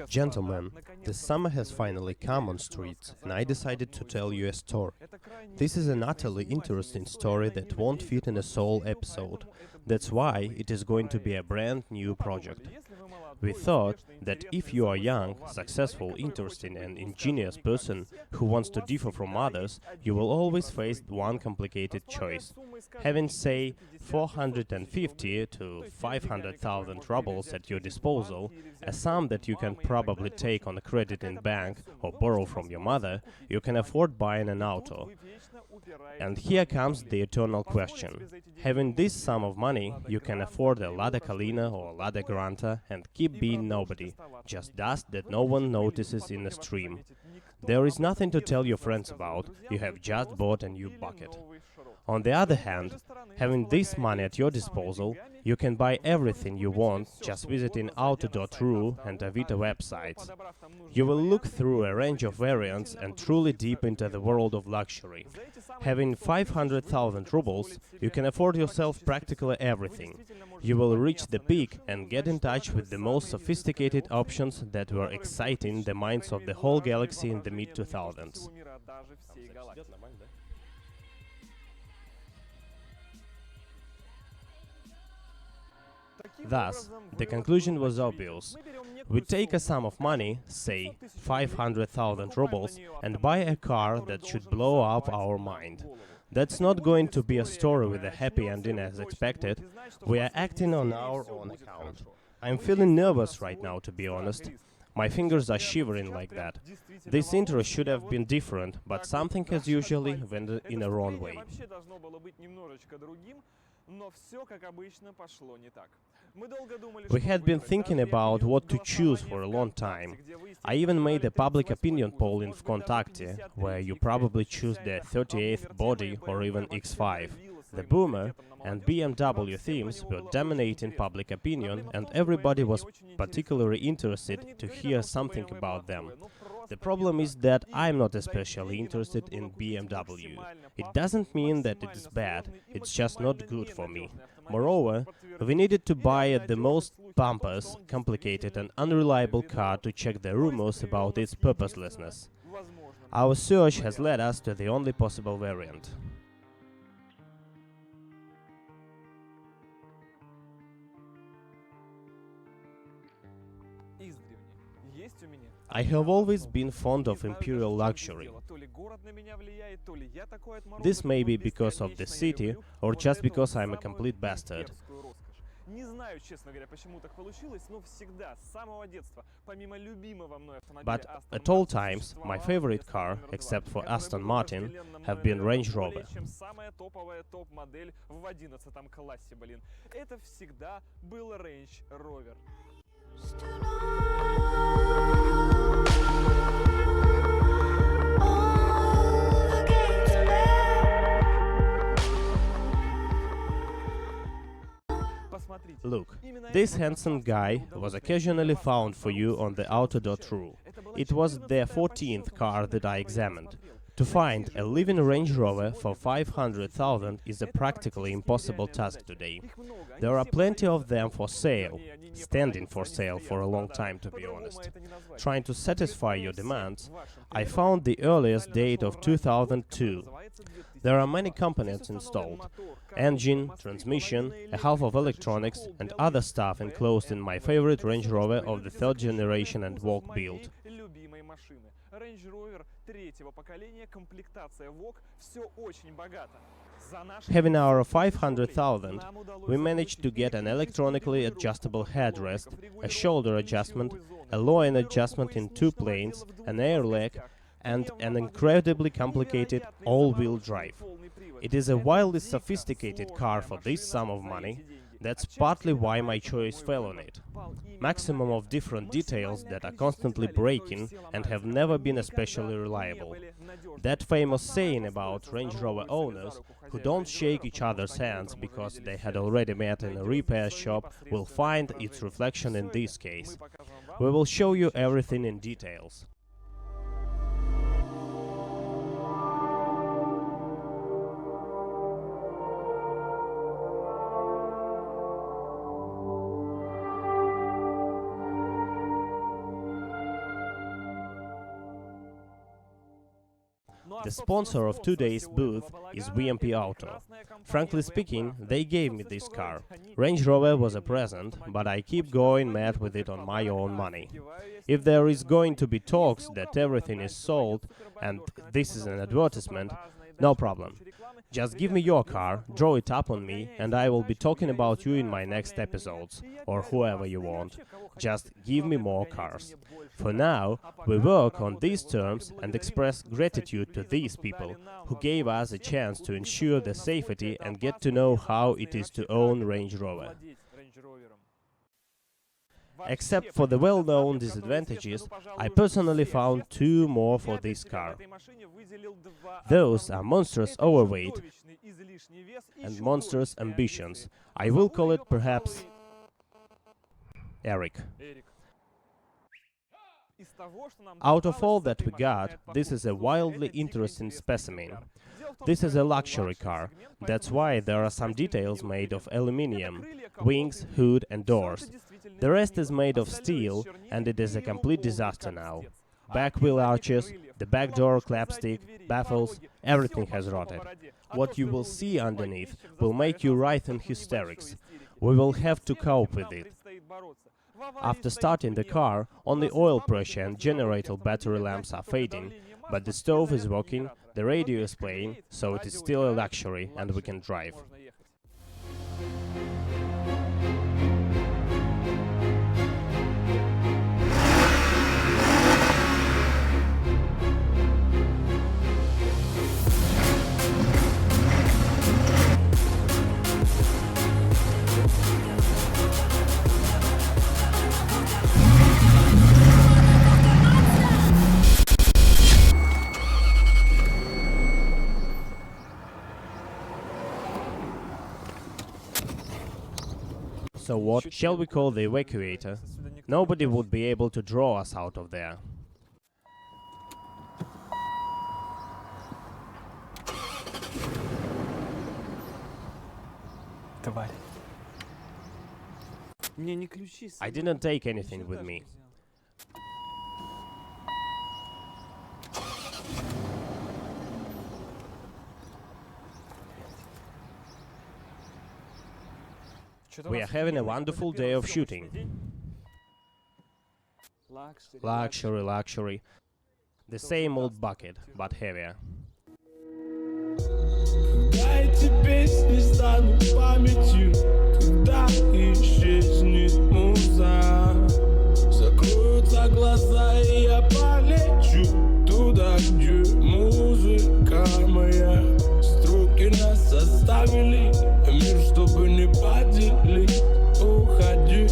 Gentlemen, the summer has finally come on streets, and I decided to tell you a story. This is an utterly interesting story that won't fit in a sole episode. That's why it is going to be a brand new project. We thought that if you are young, successful, interesting and ingenious person who wants to differ from others, you will always face one complicated choice. Having, say, 450 to 500,000 rubles at your disposal, a sum that you can probably take on credit in bank or borrow from your mother, you can afford buying an auto. And here comes the eternal question. Having this sum of money, you can afford a Lada Kalina or Lada Granta and keep being nobody, just dust that no one notices in the stream. There is nothing to tell your friends about, you have just bought a new bucket. On the other hand, having this money at your disposal, you can buy everything you want just visiting auto.ru and Avito websites. You will look through a range of variants and truly deep into the world of luxury. Having 500,000 rubles, you can afford yourself practically everything. You will reach the peak and get in touch with the most sophisticated options that were exciting the minds of the whole galaxy in the mid-2000s. Thus, the conclusion was obvious. We take a sum of money, say 500,000 rubles, and buy a car that should blow up our mind. That's not going to be a story with a happy ending as expected. We are acting on our own account. I'm feeling nervous right now, to be honest. My fingers are shivering like that. This intro should have been different, but something as usually went in a wrong way. We had been thinking about what to choose for a long time. I even made a public opinion poll in Vkontakte, where you probably choose the 38th body or even X5. The Boomer and BMW themes were dominating public opinion, and everybody was particularly interested to hear something about them. The problem is that I'm not especially interested in BMW. It doesn't mean that it is bad, it's just not good for me. Moreover, we needed to buy the most pompous, complicated and unreliable car to check the rumors about its purposelessness. Our search has led us to the only possible variant. I have always been fond of imperial luxury. This may be because of the city, or just because I'm a complete bastard. But at all times, my favorite car, except for Aston Martin, have been Range Rover. Look, this handsome guy was occasionally found for you on the auto.ru. It was the 14th car that I examined. To find a living Range Rover for 500,000 is a practically impossible task today. There are plenty of them for sale, standing for sale for a long time, to be honest. Trying to satisfy your demands, I found the earliest date of 2002. There are many components installed: engine, transmission, a half of electronics and other stuff enclosed in my favorite Range Rover of the third generation and walk build. Having our 500,000, we managed to get an electronically adjustable headrest, a shoulder adjustment, a loin adjustment in 2 planes, an air leg, and an incredibly complicated all-wheel drive. It is a wildly sophisticated car for this sum of money. That's partly why my choice fell on it. Maximum of different details that are constantly breaking and have never been especially reliable. That famous saying about Range Rover owners who don't shake each other's hands because they had already met in a repair shop will find its reflection in this case. We will show you everything in details. The sponsor of today's booth is VMPAUTO. Frankly speaking, they gave me this car. Range Rover was a present, but I keep going mad with it on my own money. If there is going to be talks that everything is sold and this is an advertisement, no problem. Just give me your car, draw it up on me, and I will be talking about you in my next episodes, or whoever you want. Just give me more cars. For now, we work on these terms and express gratitude to these people who gave us a chance to ensure the safety and get to know how it is to own Range Rover. Except for the well-known disadvantages, I personally found two more for this car. Those are monstrous overweight and monstrous ambitions. I will call it perhaps Eric. Out of all that we got, this is a wildly interesting specimen. This is a luxury car, that's why there are some details made of aluminium, wings, hood and doors. The rest is made of steel, and it is a complete disaster now. Back wheel arches, the back door clapstick, baffles, everything has rotted. What you will see underneath will make you writhe in hysterics. We will have to cope with it. After starting the car, only oil pressure and generator battery lamps are fading, but the stove is working, the radio is playing, so it is still a luxury and we can drive. So what shall we call the evacuator? Nobody would be able to draw us out of there. I didn't take anything with me. We are having a wonderful day of shooting. Luxury, luxury. The same old bucket, but heavier. Когда эти песни станут памятью, когда исчезнет муза, закроются глаза и я полечу туда, где музыка моя. Строки нас составили, мир чтобы не поделить. Уходи,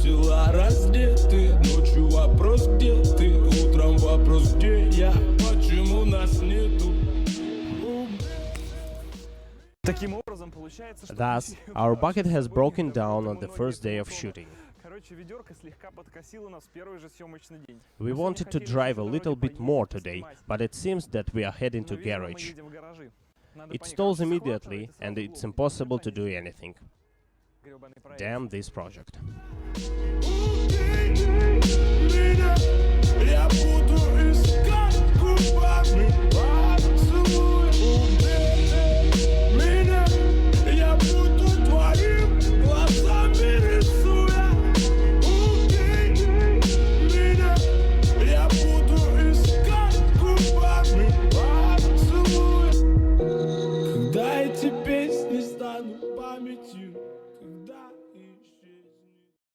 тела раздеты, ночью вопрос где ты, утром вопрос где я, почему нас нету. Thus, our bucket has broken down on the first day of shooting. We wanted to drive a little bit more today, but it seems that we are heading to garage. It stalls immediately, and it's impossible to do anything. Damn this project.